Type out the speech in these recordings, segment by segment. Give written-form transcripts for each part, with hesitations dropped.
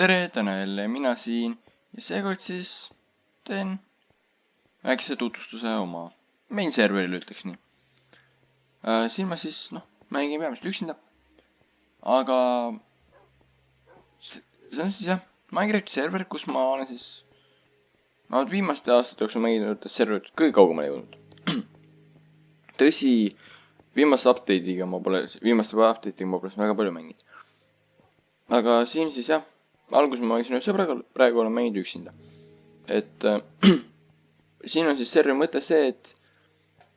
tere, täna jälle mina siin ja seekord siis teen väikse tutvustuse oma main serveril, ütleks nii. Siin ma siis, mängin peamiselt üksinda. Aga see on siis jah, Minecrafti server, kus ma olen siis viimaste aastate jooksul mänginud serverit kõige kaugemale jõudnud. Tõsi, viimase update'iga ma pole väga palju mänginud. Aga siin siis jah, alguses ma mängisin ühe sõbraga, praegu olen mänginud üksinda. Et siin on siis serveri mõte see, et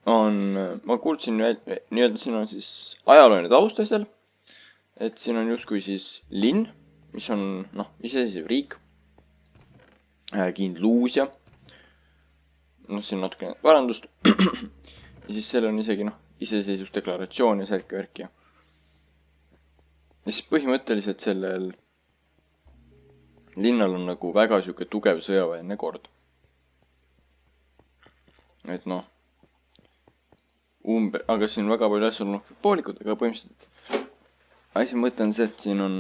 ma kuulsin nii-öelda siin on siis ajalooline taust asjal. Et siin on justkui siis linn, mis on iseseisev riik. Kindluusia. Siin on natukene parandust. Ja siis seal on isegi iseseisvusdeklaratsioon ja särki-värki. Ja siis põhimõtteliselt sellel linnal on nagu väga siuke tugev sõjaväeline kord. Et aga siin väga palju asju on poolikud, aga põhimõtteliselt asja mõte on see, et siin on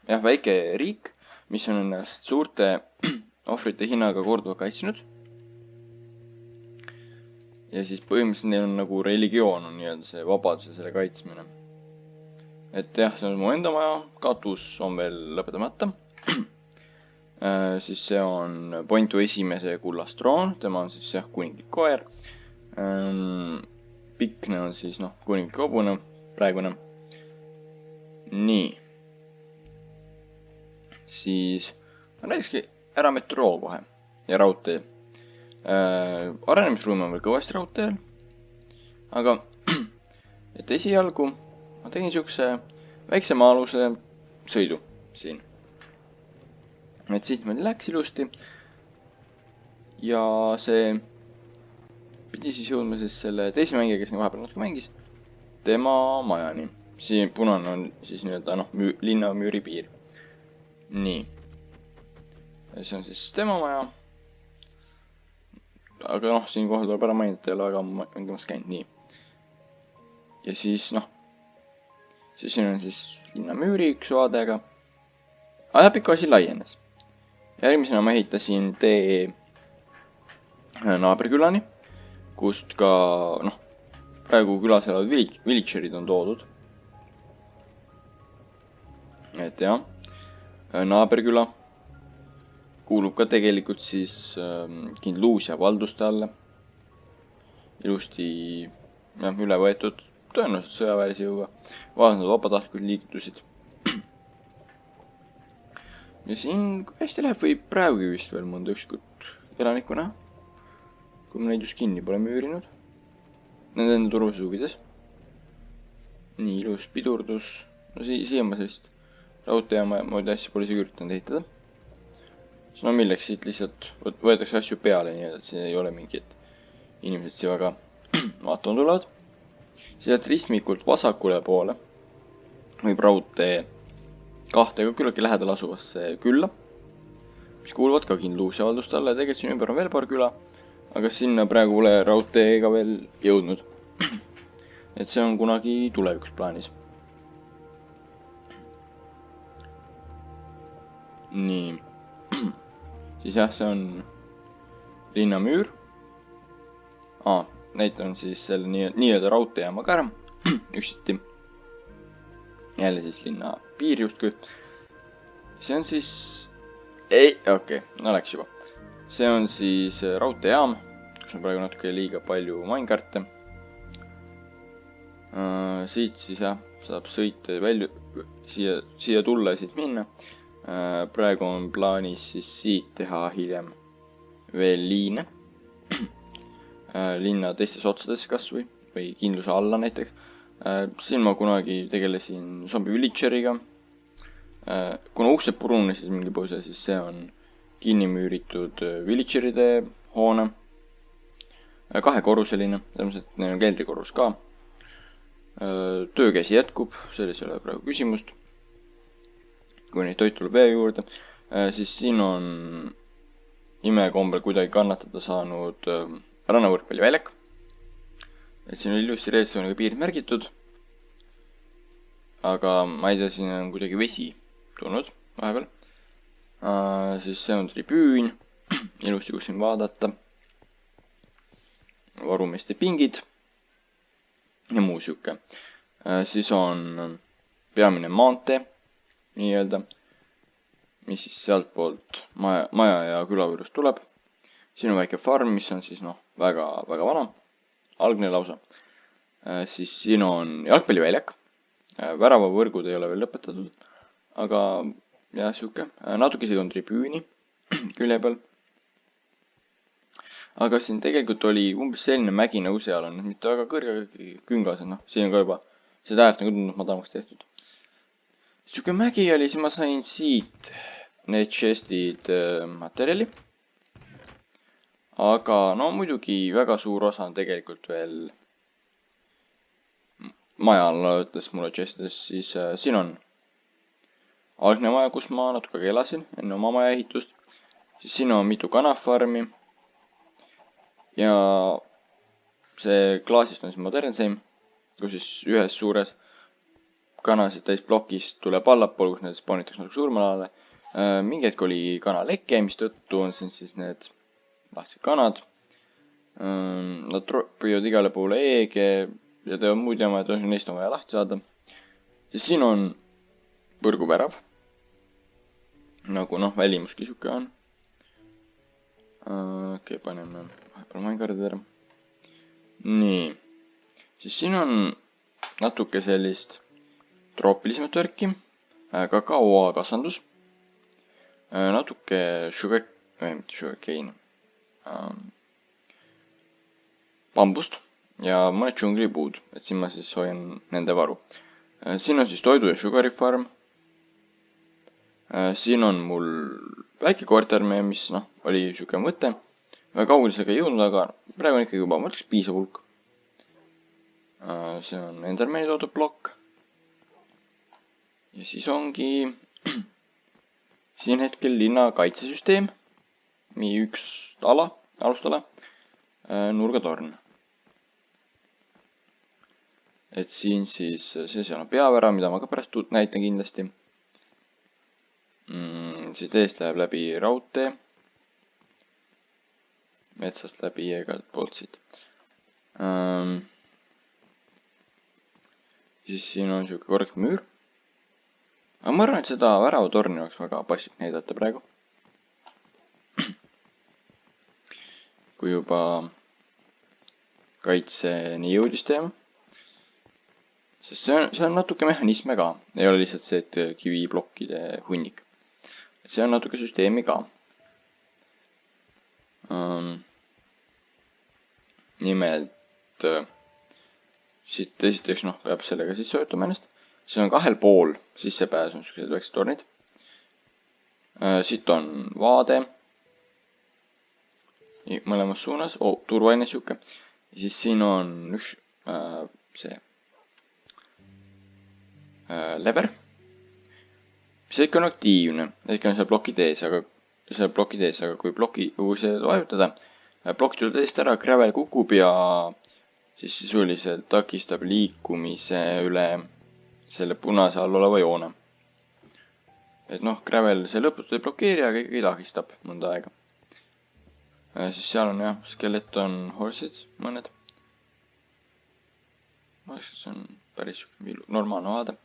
jah väike riik, mis on ennast suurte ohvrite hinnaga korduvalt kaitsnud. Ja siis põhimõtteliselt neil on nagu religioon on nii-öelda see vabadus ja selle kaitsmine. Et jah, see on mu enda maja, katus on veel lõpetamata. Siis see on Pointu esimese kullast troon, tema on siis jah kuninglik koer. Pikne on siis kuninglik hobune, praegune. Nii. Siis näiteks ära metroo kohe ja raudtee. Arenemisruumi on veel kõvasti raudteel. Aga et esialgu ma tegin siukse väikse maa-aluse sõidu siin. Et siit meil läks ilusti. Ja see pidi siis jõudma siis selle teise mängija, kes vahepeal natuke mängis, tema majani. Siin punane on siis nii-öelda linna müüri piir. Nii. Ja see on siis tema maja. Aga siin kohal tuleb ära mainida, ei ole väga mängimas käinud nii. Ja siis siis siin on siis linna müüri üks vaadega. Ajapikku asi laienes. Järgmisena ma ehitasin tee naabrikülani, kust ka praegu külas elavad villagerid on toodud. Et jah, naabriküla kuulub ka tegelikult siis Kindluusia valduste alla. Ilusti üle võetud tõenäoliselt sõjaväelise jõuga. Vaadanud vabatahtlikud liikusid. Ja siin hästi läheb võib praegugi vist veel mõnda ükskord elanikku näha. Kui ma neid just kinni pole müürinud. Nende enda turvalisuse huvides. Nii ilus pidurdus. Siia ma sellist raudteejaama moodi asja pole isegi üritanud ehitada. Siis milleks siit lihtsalt võetakse asju peale, nii et see ei ole mingi, et inimesed siia väga vaatama tulevad. Sealt ristmikult vasakule poole võib raudtee kahtega küllaltki lähedal asuvasse külla, mis kuuluvad ka Kindluusia valduste alla ja tegelikult siin ümber on veel paar küla, aga sinna praegu pole raudteega veel jõudnud. Et see on kunagi tulevikus plaanis. Nii. Siis jah, see on linnamüür. Näitan siis selle nii-öelda raudteejaama ka ära. Üksiti. Jälle siis linna piir justkui. See on siis... läks juba. See on siis raudteejaam, kus on praegu natuke liiga palju minecarte. Siit siis jah, saab sõita välja siia tulla ja siit minna. Praegu on plaanis siis siit teha hiljem veel liine. Linna teistes otsades kas või kindluse alla näiteks. Siin ma kunagi tegelesin zombi villageriga. Kuna uksed purunesid mingi põhjusel, siis see on kinni müüritud villageride hoone. 2-korruseline, täpselt neil on keldrikorrus ka. Töökäsi jätkub, selles ei ole praegu küsimust. Kui neid toit tuleb vee juurde, siis siin on imekombel kuidagi kannatada saanud rannavõrkpalliväljak. Et siin on ilusti reedstooniga piirid märgitud. Aga ma ei tea, siin on kuidagi vesi tulnud vahepeal. Siis see on tribüün, ilusti kus siin vaadata. Varumeeste pingid ja muu siuke. Siis on peamine maantee, nii-öelda, mis siis sealt poolt maja ja külajuurest tuleb. Siin on väike farm, mis on siis väga vana, algne lausa. Siis siin on jalgpalliväljak. Väravavõrgud ei ole veel lõpetatud, aga jah, siuke. Natuke isegi on tribüüni külje peal. Aga siin tegelikult oli umbes selline mägi nagu seal on, mitte väga kõrge küngas, siin on ka juba seda äärt nagu tundub madalamaks tehtud. Siuke mägi oli, siis ma sain siit need chestid materjali. Aga muidugi väga suur osa on tegelikult veel maja all, ütles mulle chestides, siis siin on algne maja, kus ma natuke elasin enne oma maja ehitust. Siis siin on mitu kanafarmi. Ja see klaasist on siis modernseim, kus siis ühes suures kanasid täis plokist tuleb allapool, kus need spaunitakse natuke suuremale alale. Mingi hetk oli kanaleke, mis tõttu on siin siis need lahtised kanad. Nad püüavad igale poole eege ja teevad muud jama, et neist on vaja lahti saada. Siis siin on põrguvärav. Nagu välimuski siuke on. Okei, paneme vahepeal mainkaardid ära. Nii. Siis siin on natuke sellist troopilisemat värki. Kakaoa kasvandus. Natuke mitte sugarcane. Bambust. Ja mõned džunglipuud. Et siin ma siis hoian nende varu. Siin on siis toidu ja sugari farm. Siin on mul väike korterme, mis oli siuke mõte. Väga kaugele sellega ei jõudnud, aga praegu on ikkagi juba, ma ütleks, piisav hulk. See on Endermani toodud plokk. Ja siis ongi siin hetkel linna kaitsesüsteem. Üks alustala. Nurgatorn. Et siin siis, see seal on peavärav, mida ma ka pärast näitan kindlasti. Siit eest läheb läbi raudtee. Metsast läbi ja igalt poolt siit. Siis siin on siuke korraks müür. Aga ma arvan, et seda väravatorni oleks väga paslik näidata praegu. Kui juba kaitseni jõudis teema. Sest see on natuke mehhanisme ka. Ei ole lihtsalt see, et kiviblokkide hunnik. See on natuke süsteemi ka. Nimelt siit esiteks peab sellega sisse vajutama ennast. See on kahel pool sissepääs on sellised väiksed tornid. Siit on vaade mõlemas suunas. Turvaline siuke. Ja siis siin on üks see lever. See ikka on aktiivne, ikka on seal plokid ees, aga kui see vajutada, plokid tuleb teist ära, gravel kukub ja siis sisuliselt takistab liikumise üle selle punase all oleva joone. Et gravel see lõputult ei blokeeri, aga ikkagi takistab mõnda aega. Siis seal on jah, skeleton horses, mõned. Ma arvan, et see on päris normaalne vaade.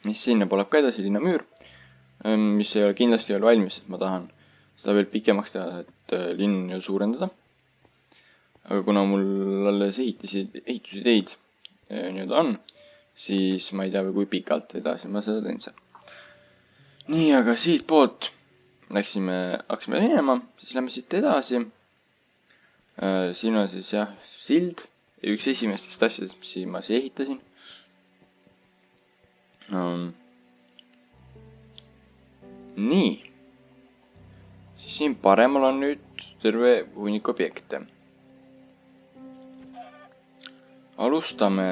Mis sinna tuleb ka edasi linnamüür, mis ei ole kindlasti veel valmis, sest ma tahan seda veel pikemaks teha, et linn suurendada. Aga kuna mul alles ehitusideid on, siis ma ei tea veel kui pikalt edasi ma seda teen seal. Nii, aga siit poolt hakkasime minema, siis lähme siit edasi. Siin on siis jah sild ja üks esimestest asjadest, mis ma siia ehitasin. Nii. Siis siin paremal on nüüd terve hunnik objekte. Alustame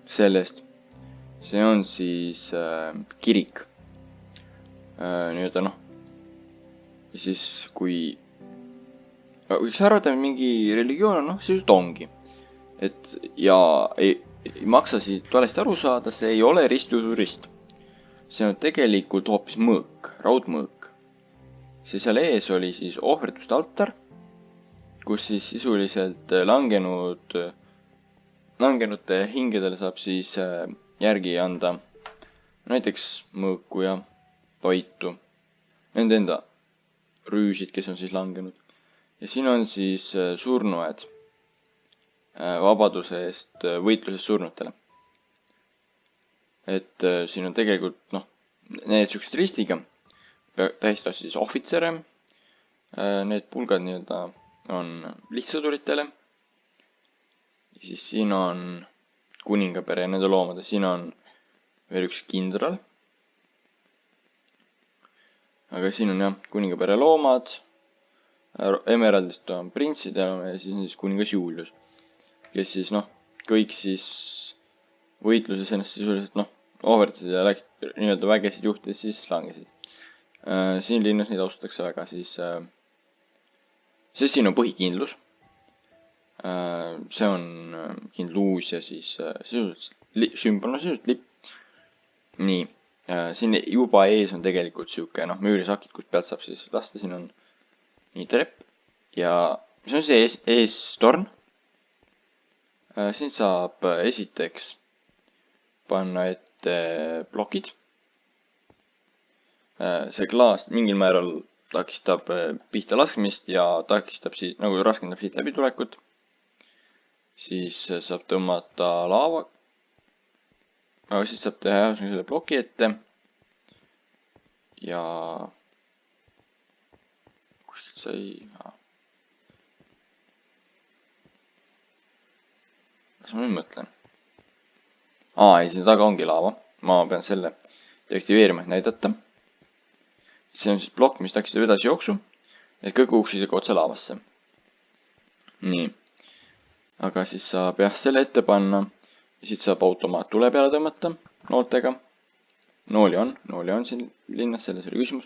sellest. See on siis kirik. Nii-öelda ja siis kui võiks arvata, et mingi religioon on, see just ongi. Ja ei maksa siit valesti aru saada, see ei ole ristiusurist. see on tegelikult hoopis mõõk, raudmõõk. see seal ees oli siis ohverduste altar, kus siis sisuliselt langenute hingedele saab siis järgi anda näiteks mõõku ja toitu. Nende enda rüüsid, kes on siis langenud. Ja siin on siis surnuaed vabaduse eest võitluses surnutele. Et siin on tegelikult, need siuksed ristiga tähistavad siis ohvitsere. Need pulgad nii-öelda on lihtsõduritele. Ja siis siin on kuningapere ja nende loomade. Siin on veel üks kindral. Aga siin on jah, kuningapere loomad. Emeraldist on printsid ja siis on siis kuningas Julius. Kes siis kõik siis võitluses ennast sisuliselt ohverdasid ja nii-öelda vägesid juhtides siis langesid. Siin linnas neid austatakse väga, siis siin on põhikindlus. See on kindluus ja siis sisuliselt sümbol, sisuliselt lipp. Nii, siin juba ees on tegelikult siuke müürisakid, kus pealt saab siis lasta, siin on nii trepp ja see on see eestorn. Siin saab esiteks panna ette plokid. See klaas mingil määral takistab pihta laskmist ja takistab siit, raskendab siit läbitulekut. Siis saab tõmmata laava. Aga siis saab teha selle ploki ette. Ja kuskilt sai... Kas ma nüüd mõtlen? Ei, siin taga ongi laava. Ma pean selle deaktiveerima, et näidata. See on siis plokk, mis takistab edasi jooksu. Et kõik uksid otse laavasse. Nii. Aga siis saab selle ette panna. Ja siit saab automaat tule peale tõmmata nooltega. Nooli on siin linnas, selles oli küsimus.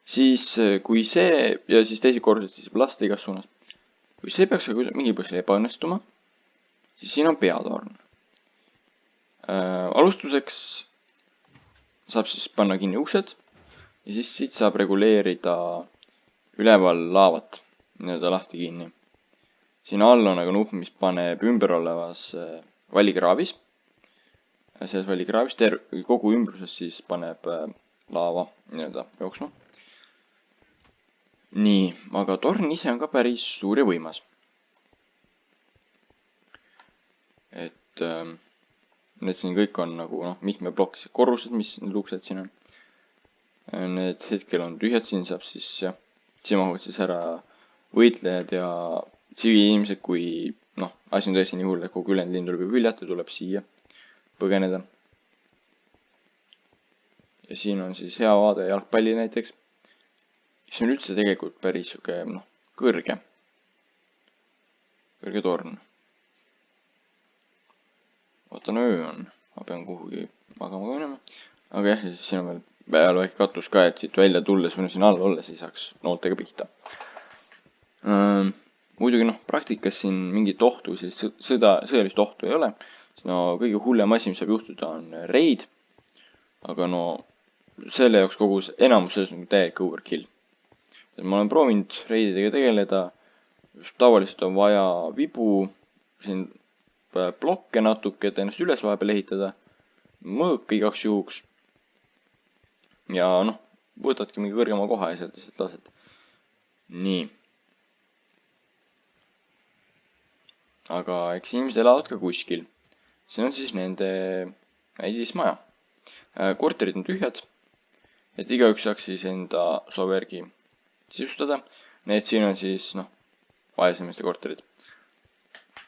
Siis kui see, ja siis teisi korruseid siis saab lasta igas suunas. Kui see peaks mingi põhjusel ebaõnnestuma, siis siin on peatorn. Alustuseks saab siis panna kinni uksed ja siis siit saab reguleerida üleval laavat nii-öelda lahti kinni. Siin all on aga nupp, mis paneb ümber olevas valikraavis. Selles valikraavis kogu ümbruses siis paneb laava nii-öelda jooksma. Nii, aga torn ise on ka päris suur ja võimas. Et need siin kõik on mitmeplokksed korrused, mis need uksed siin on. Need hetkel on tühjad, siin saab siis siin mahuvad siis ära võitlejad ja tsiviilinimesed, kui asi on tõesti nii hull, et kogu ülejäänud linn tuleb juba viljata, tuleb siia põgeneda. Ja siin on siis hea vaade jalgpalli näiteks. See on üldse tegelikult päris kõrge torn. Vaatan, öö on. Ma pean kuhugi magama minema. Aga jah, ja siis siin on veel peal väike katus ka, et siit välja tulles või siin all olles ei saaks nooltega pihta. Muidugi praktikas siin mingit ohtu, sõjalist ohtu ei ole. Kõige hullem asi, mis saab juhtuda, on raid. Aga selle jaoks kogu enamus selles on täielik overkill. Ma olen proovinud raididega tegeleda. Tavaliselt on vaja vibu, siin blokke natuke, et ennast üles vahepeal ehitada. Mõõk igaks juhuks. Ja võtadki mingi kõrgema koha ja sealt lihtsalt lased. Nii. Aga eks inimesed elavad ka kuskil. See on siis nende näidismaja. Korterid on tühjad. Et igaüks saaks siis enda soovjärgi sisustada. Need siin on siis vaesemiste korterid.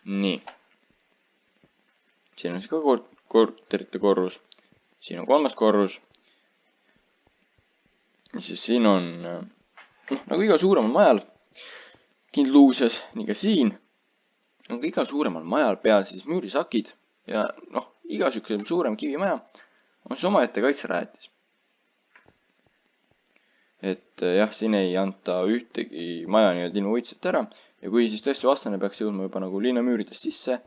Nii. Siin on siis ka korterite korrus. Siin on 3. korrus. Ja siis siin on nagu iga suuremal majal kindluuses, nii ka siin. Nagu iga suuremal majal peal siis müürisakid ja iga sükse suurem kivimaja on siis omaette kaitserajatis. Et jah, siin ei anta ühtegi maja nii-öelda ilma võitset ära ja kui siis tõesti vastane peaks jõudma juba nagu linnamüüridest sisse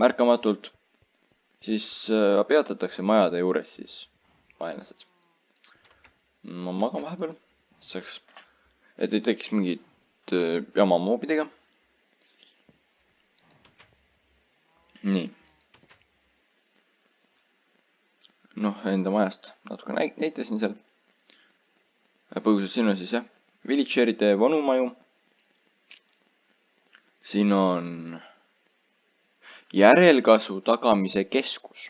märkamatult, siis peatatakse majade juures siis vaenlased. ma magan vahepeal, et ei tekiks mingit jama moobidega. nii. noh, enda majast natuke näitasin seal. põgusalt siin on siis jah, villagerite vanu maju. siin on järelkasvu tagamise keskus,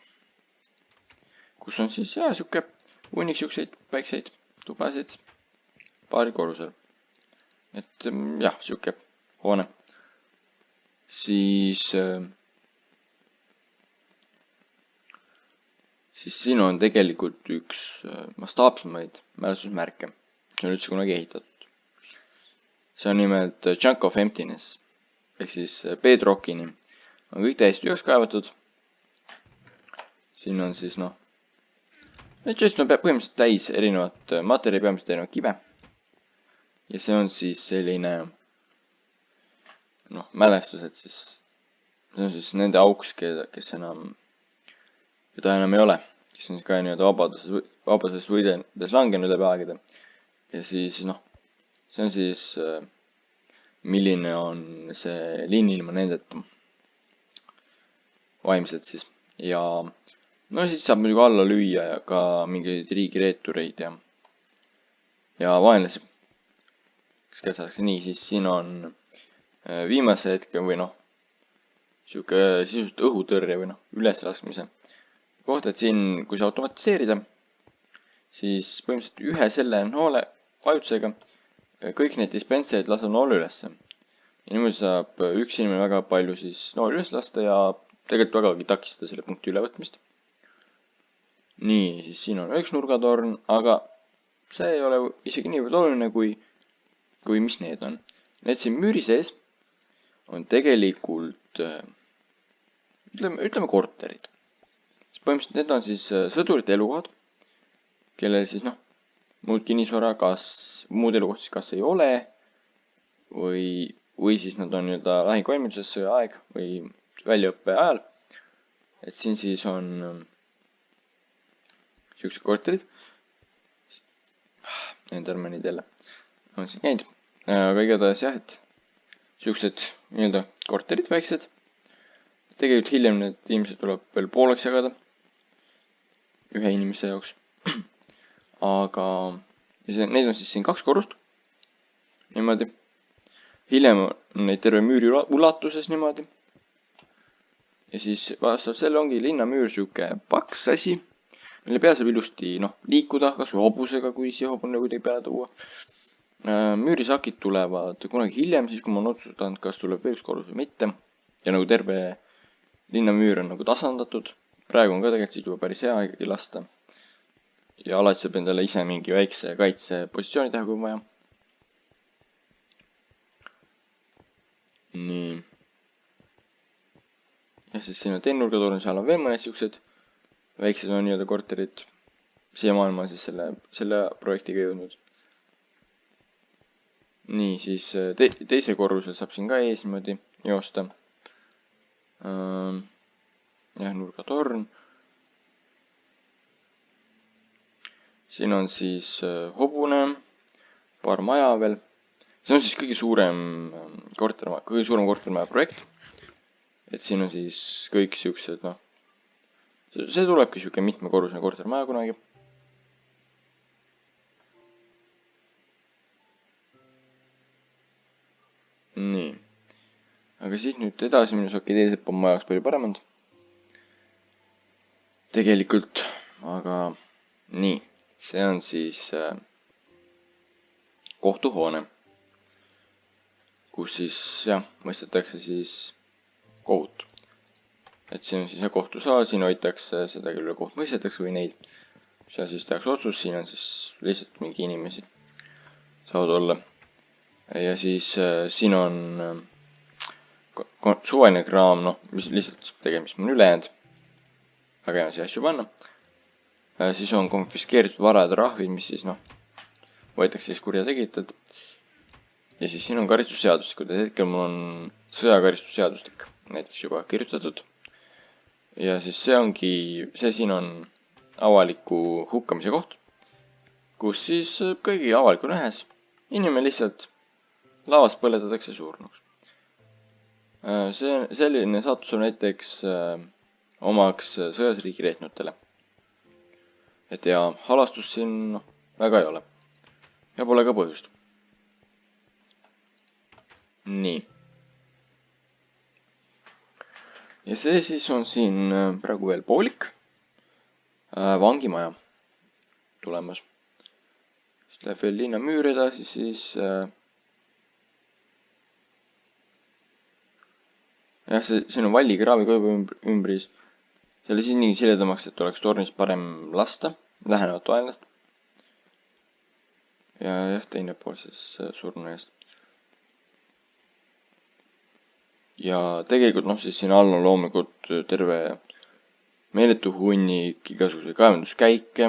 kus on siis jah, siuke hunnik siukseid väikseid tubasid paaril korrusel. et jah, siuke hoone. siis siin on tegelikult üks mastaapsemaid mälestusmärke, mis on üldse kunagi ehitatud. see on nimelt Chunk of Emptiness ehk siis bedrockini on kõik täiesti üles kaevatud. siin on siis noh, need chest on põhimõtteliselt täis erinevat materjali, peamiselt erinevat kive. ja see on siis selline noh, mälestused siis, see on siis nende auks, keda enam ei ole, kes on siis ka nii-öelda vabaduses võideldes langenud läbi aegade. ja siis noh, see on siis milline on see linn ilma nendeta vaimselt siis. ja no siis saab muidugi alla lüüa ja ka mingeid riigireetureid ja vaenlasi, kes käsatakse. nii, siis siin on viimase hetke või noh, sihuke sisuliselt õhutõrje või noh, üleslaskmise koht, et siin, kui see automatiseerida, siis põhimõtteliselt ühe selle noole vajutusega kõik need dispenserid lasevad noole ülesse. ja niimoodi saab üks inimene väga palju siis nooli üles lasta ja tegelikult vägagi takistada selle punkti ülevõtmist. nii, siis siin on üks nurgatorn, aga see ei ole isegi niivõrd oluline, kui mis need on. Need siin müüri sees on tegelikult, ütleme korterid. põhimõtteliselt need on siis sõdurite elukohad, kellel siis noh, muud kinnisvara, muud elukohti kas ei ole või siis nad on nii-öelda lahinguvalmiduses sõjaaeg või väljaõppe ajal. et siin siis on siuksed korterid. Endermanid jälle on siin käinud. aga igatahes jah, et siuksed nii-öelda korterid väiksed. tegelikult hiljem need ilmselt tuleb veel pooleks jagada ühe inimese jaoks. aga neid on siis siin 2 korrust niimoodi. hiljem on neid terve müüri ulatuses niimoodi. ja siis vastavalt selle ongi linnamüür sihuke paks asi, mille peal saab ilusti noh, liikuda kas või hobusega, kui siia hobune kuidagi peale tuua. müürisakid tulevad kunagi hiljem, siis kui ma olen otsustanud, kas tuleb veel üks korrus või mitte. ja nagu terve linnamüür on nagu tasandatud. praegu on ka tegelikult siit juba päris hea ikkagi lasta. ja alati saab endale ise mingi väikse kaitsepositsiooni teha, kui on vaja. nii. ja siis siin on teine nurgatorn, seal on veel mõned siuksed väiksed on nii-öelda korterid. siiamaani ma siis selle projektiga jõudnud. nii, siis teise korrusel saab siin ka ees niimoodi joosta. jah, nurgatorn. siin on siis hobune, paar maja veel. see on siis kõige suurem kortermaja projekt. et siin on siis kõik siuksed, noh, see tulebki siuke mitmekorrusene kortermaja kunagi. nii. aga siit nüüd edasi minnes, okei, teised on maja jaoks palju paremad. tegelikult, aga nii, see on siis kohtuhoone, kus siis jah, mõistetakse siis kohut. et siin on siis jah kohtusaal, siin hoitakse seda, kelle koht mõistetakse või neid. seal siis tehakse otsus, siin on siis lihtsalt mingi inimesi saavad olla. ja siis siin on suvaline kraam, noh, mis lihtsalt tegemist on ülejäänud. väga hea on siia asju panna. siis on konfiskeeritud varad ja trahvid, mis siis noh, võetakse siis kurjategijatelt. ja siis siin on karistusseadustikud, et hetkel mul on sõjakaristusseadustik näiteks juba kirjutatud. ja siis see siin on avaliku hukkamise koht, kus siis kõigi avaliku nähes inimene lihtsalt lavas põletatakse surnuks. Selline saatus on näiteks omaks sõjasriigi reetnutele. Et ja halastust siin väga ei ole. Ja pole ka põhjust. Nii. Ja see siis on siin praegu veel poolik vangimaja tulemas. Siis läheb veel linna müür edasi, siis jah, siin on vallikraavi ka juba ümbris. Selle siis nii siledamaks, et oleks tornist parem lasta, lähenevat vaenlast. Ja jah, teine pool siis surnu eest. Ja tegelikult siis siin all on loomulikult terve meeletu hunnik igasuguseid kaevanduskäike,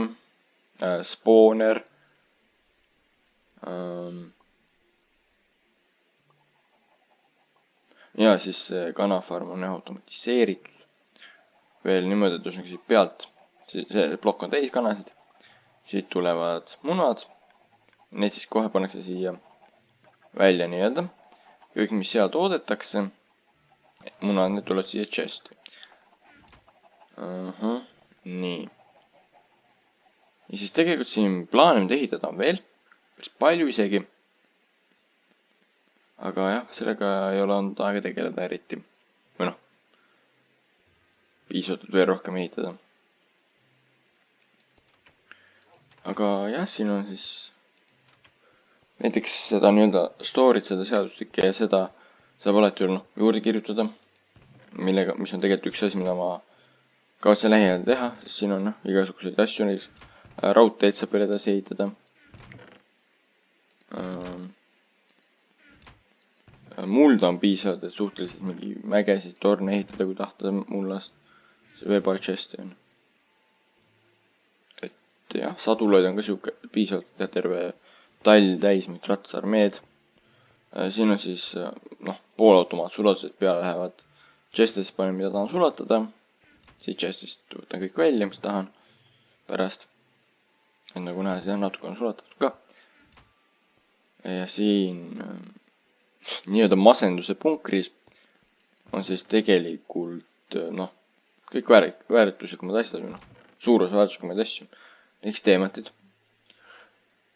spooner, ja siis see kanafarm on automatiseeritud. Veel niimoodi, et ühesõnaga siit pealt, see plokk on täis kanasid, siit tulevad munad, need siis kohe pannakse siia välja nii-öelda. Kõik, mis seal toodetakse, munad, need tulevad siia chest'i. Nii. Ja siis tegelikult siin plaane, mida ehitada on veel, päris palju isegi. Aga jah, sellega ei ole olnud aega tegeleda eriti. Või piisavalt veel rohkem ehitada. Aga jah, siin on siis näiteks seda nii-öelda story't, seda seadustikke ja seda saab alati juurde kirjutada, mis on tegelikult üks asi, mida ma kavatsen lähiajal teha, sest siin on igasuguseid asju, näiteks raudteed saab veel edasi ehitada. Mulda on piisavalt, et suhteliselt mingi mägesid torne ehitada, kui tahta mullast. See veel palju chest'i on. Et jah, sadulaid on ka siuke piisavalt, et terve tall täis mingit ratsarmeed. Siin on siis poolautomaat sulatused peale lähevad. Chest'isse panen, mida tahan sulatada. Siit chest'ist võtan kõik välja, mis tahan pärast. Et nagu näha, siis natuke on sulatatud ka. Ja siin nii-öelda masenduse punkris on siis tegelikult kõik väärtuslikumad asjad, suurusväärtuslikumad asju. Näiteks teematid.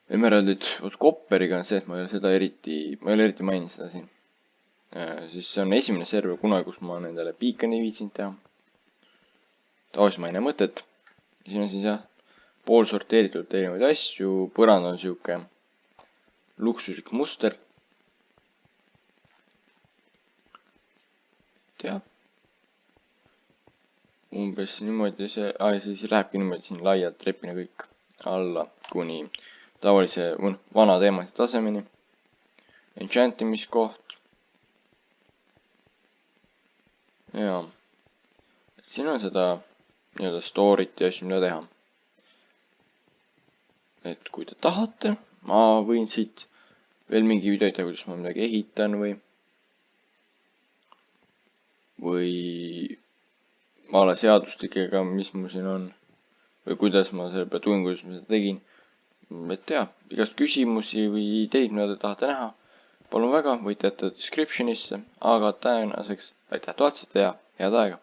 Emeraldid, kopperiga on see, et ma ei ole eriti maininud seda siin. Siis see on esimene server kunagi, kus ma nendele beaconi viitsinud teha. Tavaliselt ma ei näe mõtet. Siin on siis jah, pool sorteeritud erinevaid asju, põrand on siuke luksuslik muster. Ja umbes niimoodi siis lähebki niimoodi siin laialt trepina kõik alla kuni tavalise vana teemati tasemeni. Enchantimiskoht. Ja siin on seda nii-öelda story't ja asju, mida teha. Et kui te tahate, ma võin siit veel mingi video teha, kuidas ma midagi ehitan või maalaseadustikega, mis mul siin on. Või kuidas ma selle pealt uurin, kuidas ma seda tegin. Et jah, igast küsimusi või ideid, mida te tahate näha. Palun väga, võite jätta descriptionisse, aga tänaseks aitäh, et vaatasite ja head aega!